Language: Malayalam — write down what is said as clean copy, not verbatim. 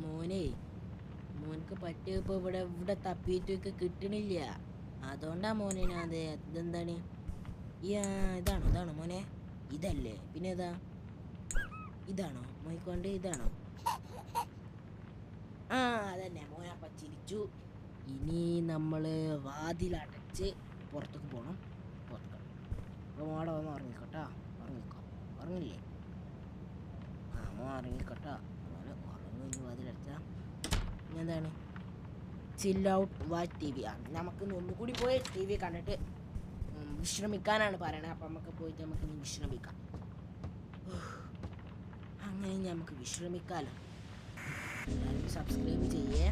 മോനെ മോനക്ക് പറ്റിയ ഇപ്പോൾ ഇവിടെ തപ്പിയിട്ടൊക്കെ കിട്ടണില്ല. അതുകൊണ്ടാ മോനെ ഞാൻ ഇതെന്താണ് ഇതാണോ മോനെ? ഇതല്ലേ പിന്നെ ഇതാണോ മോയിക്കൊണ്ട്? ഇതാണോ? അതന്നെ മോനെ. അപ്പം ചിരിച്ചു. ഇനി നമ്മൾ വാതിലടച്ച് പുറത്തേക്ക് പോകണം. അപ്പോൾ മോടെ വന്ന് ഉറങ്ങിക്കോട്ടോ. ഉറങ്ങില്ലേ? മോ ഉറങ്ങിക്കോട്ടോ. മോനെ ഉറങ്ങി വാതിലടച്ച ഇനി എന്താണ്? ചിൽ ഔട്ട് വാച്ച് ടി വി. നമുക്ക് ഒന്നുകൂടി പോയി ടി വി കണ്ടിട്ട് വിശ്രമിക്കാനാണ് പറയണത്. അപ്പം നമുക്ക് പോയിട്ട് നമുക്കൊന്ന് വിശ്രമിക്കാം. അങ്ങനെ നമുക്ക് വിശ്രമിക്കാമല്ലോ. എല്ലാവരും സബ്സ്ക്രൈബ് ചെയ്യേ.